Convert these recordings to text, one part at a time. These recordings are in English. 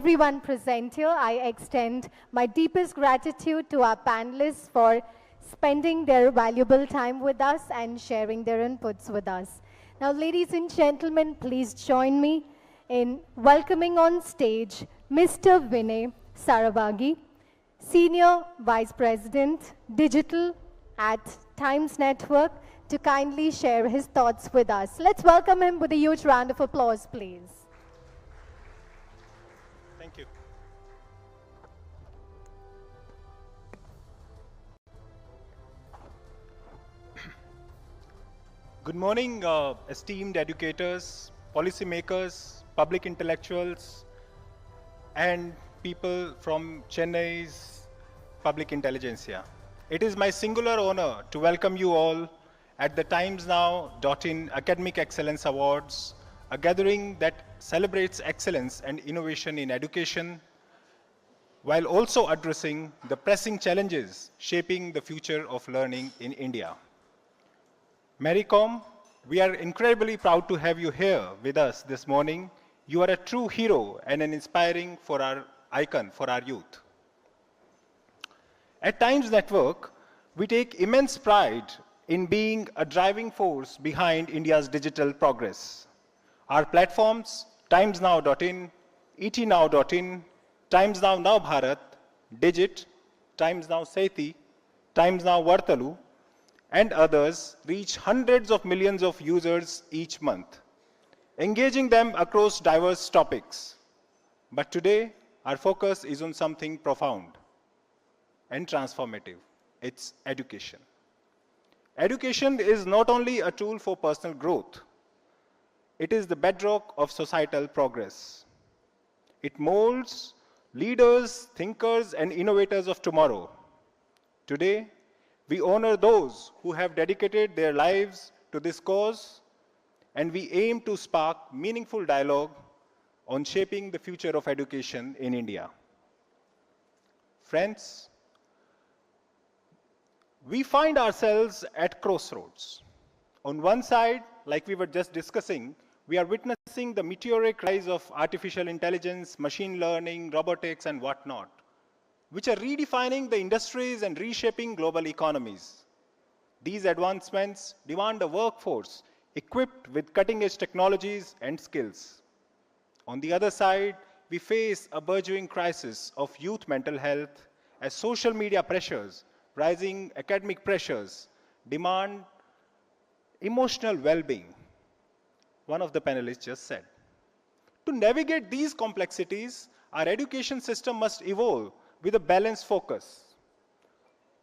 everyone present here. I extend my deepest gratitude to our panelists for spending their valuable time with us and sharing their inputs with us. Now, ladies and gentlemen, please join me in welcoming on stage Mr. Vinay Sarawagi, Senior Vice President, Digital at Times Network, to kindly share his thoughts with us. Let's welcome him with a huge round of applause, please. Thank you. Good morning, esteemed educators, policymakers, public intellectuals, and people from Chennai's public intelligentsia. It is my singular honor to welcome you all at the TimesNow.in Academic Excellence Awards, a gathering that celebrates excellence and innovation in education, while also addressing the pressing challenges shaping the future of learning in India. Maricom, we are incredibly proud to have you here with us this morning. You are a true hero and an inspiring for our icon for our youth. At Times Network, we take immense pride in being a driving force behind India's digital progress. Our platforms, TimesNow.in, ETNow.in, TimesNow Now Bharat, Digit, TimesNow Sethi, TimesNow Vartalu, and others reach hundreds of millions of users each month, engaging them across diverse topics. But today, our focus is on something profound and transformative. It's education. Education is not only a tool for personal growth, it is the bedrock of societal progress. It molds leaders, thinkers, and innovators of tomorrow. Today, we honor those who have dedicated their lives to this cause, and we aim to spark meaningful dialogue on shaping the future of education in India. Friends, we find ourselves at crossroads. On one side, like we were just discussing, we are witnessing the meteoric rise of artificial intelligence, machine learning, robotics, and whatnot, which are redefining the industries and reshaping global economies. These advancements demand a workforce equipped with cutting-edge technologies and skills. On the other side, we face a burgeoning crisis of youth mental health as social media pressures, rising academic pressures, demand emotional well-being, one of the panelists just said. To navigate these complexities, our education system must evolve with a balanced focus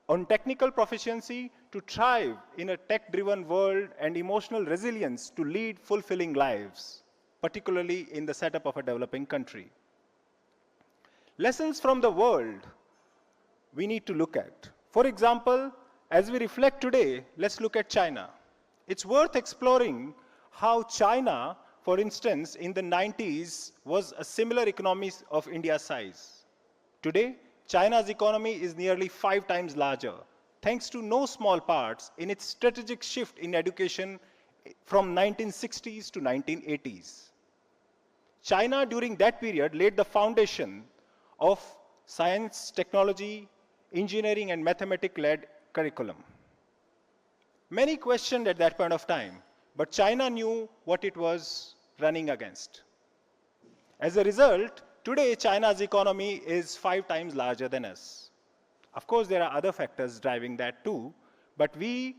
on technical proficiency to thrive in a tech-driven world and emotional resilience to lead fulfilling lives, particularly in the setup of a developing country. Lessons from the world we need to look at. For example, as we reflect today, let's look at China. It's worth exploring how China, for instance, in the 90s was a similar economy of India's size. Today, China's economy is nearly 5 times larger, thanks to no small parts in its strategic shift in education from 1960s to 1980s. China, during that period, laid the foundation of science, technology, engineering, and mathematics-led curriculum. Many questioned at that point of time, but China knew what it was running against. As a result, today China's economy is 5 times larger than us. Of course, there are other factors driving that too, but we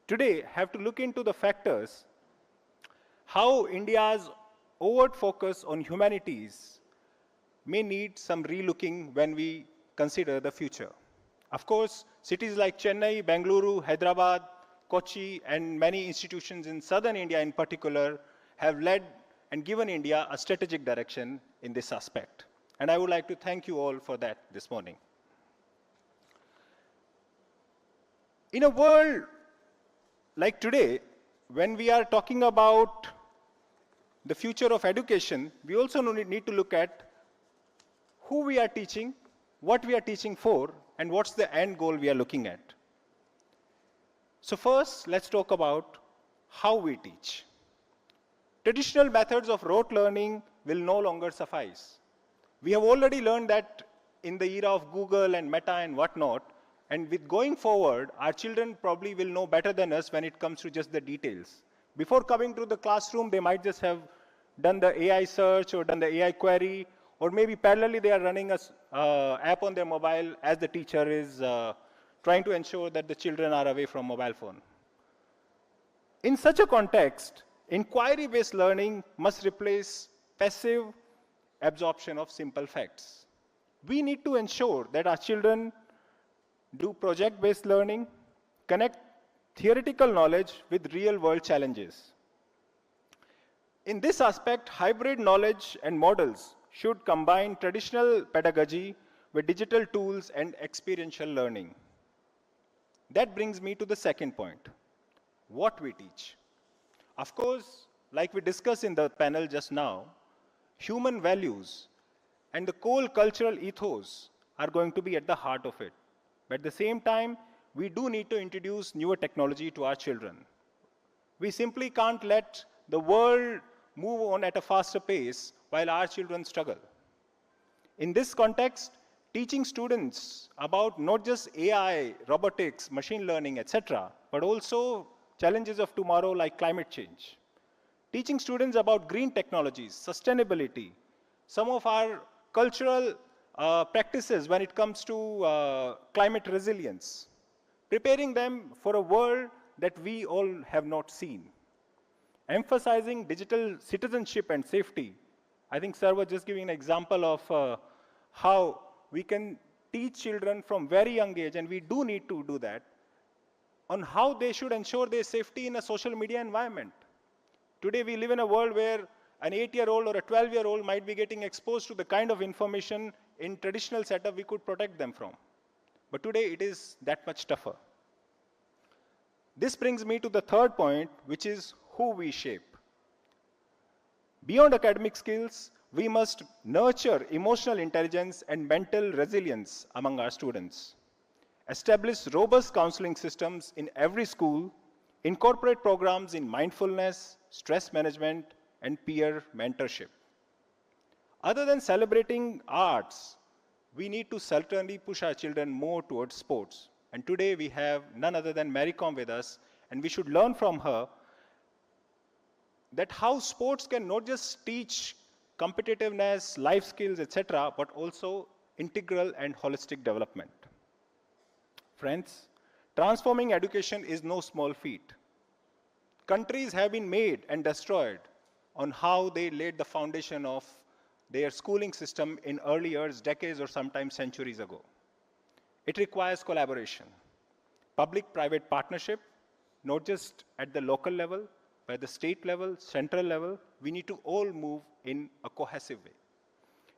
today have to look into the factors how India's overt focus on humanities may need some relooking when we consider the future. Of course, cities like Chennai, Bengaluru, Hyderabad, Kochi, and many institutions in southern India in particular have led and given India a strategic direction in this aspect. And I would like to thank you all for that this morning. In a world like today, when we are talking about the future of education, we also need to look at who we are teaching, what we are teaching for, and what's the end goal we are looking at. So first, let's talk about how we teach. Traditional methods of rote learning will no longer suffice. We have already learned that in the era of Google and Meta and whatnot, and with going forward, our children probably will know better than us when it comes to just the details. Before coming to the classroom, they might just have done the AI search or done the AI query, or maybe parallelly they are running an app on their mobile as the teacher is trying to ensure that the children are away from mobile phone. In such a context, inquiry-based learning must replace passive absorption of simple facts. We need to ensure that our children do project-based learning, connect theoretical knowledge with real-world challenges. In this aspect, hybrid knowledge and models should combine traditional pedagogy with digital tools and experiential learning. That brings me to the second point, what we teach. Of course, like we discussed in the panel just now, human values and the core cultural ethos are going to be at the heart of it. But at the same time, we do need to introduce newer technology to our children. We simply can't let the world move on at a faster pace while our children struggle. In this context, teaching students about not just AI, robotics, machine learning, etc., but also challenges of tomorrow like climate change. Teaching students about green technologies, sustainability, some of our cultural practices when it comes to climate resilience, preparing them for a world that we all have not seen. Emphasizing digital citizenship and safety. I think sir was just giving an example of how we can teach children from very young age, and we do need to do that, on how they should ensure their safety in a social media environment. Today we live in a world where an 8-year-old or a 12-year-old might be getting exposed to the kind of information in traditional setup we could protect them from. But today it is that much tougher. This brings me to the third point, which is who we shape. Beyond academic skills, we must nurture emotional intelligence and mental resilience among our students. Establish robust counseling systems in every school, incorporate programs in mindfulness, stress management, and peer mentorship. Other than celebrating arts, we need to certainly push our children more towards sports. And today we have none other than Mary Kom with us, and we should learn from her that how sports can not just teach competitiveness, life skills, etc., but also integral and holistic development. Friends, transforming education is no small feat. Countries have been made and destroyed on how they laid the foundation of their schooling system in early years, decades, or sometimes centuries ago. It requires collaboration, public-private partnership, not just at the local level, but at the state level, central level. We need to all move in a cohesive way.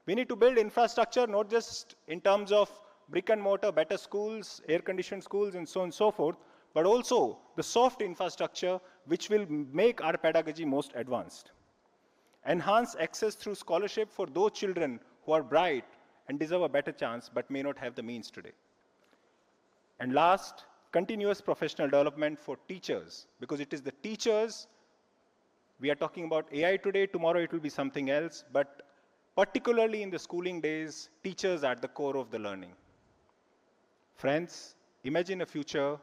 We need to build infrastructure, not just in terms of brick and mortar, better schools, air-conditioned schools, and so on and so forth, but also the soft infrastructure which will make our pedagogy most advanced. Enhance access through scholarship for those children who are bright and deserve a better chance but may not have the means today. And last, continuous professional development for teachers, because it is the teachers. We are talking about AI today, tomorrow it will be something else, but particularly in the schooling days, teachers are at the core of the learning. Friends, imagine a future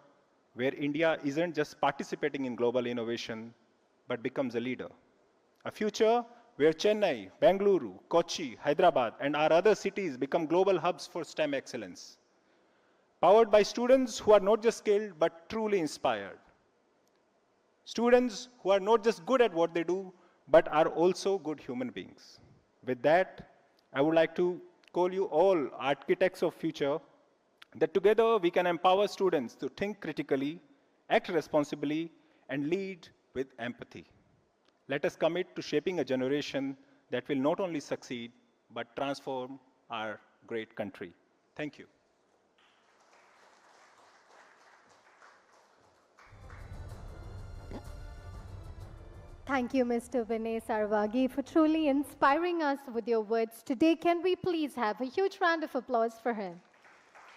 where India isn't just participating in global innovation, but becomes a leader. A future where Chennai, Bengaluru, Kochi, Hyderabad, and our other cities become global hubs for STEM excellence. Powered by students who are not just skilled, but truly inspired. Students who are not just good at what they do, but are also good human beings. With that, I would like to call you all architects of future, that together we can empower students to think critically, act responsibly, and lead with empathy. Let us commit to shaping a generation that will not only succeed, but transform our great country. Thank you. Thank you, Mr. Vinay Sarawagi, for truly inspiring us with your words today. Can we please have a huge round of applause for him?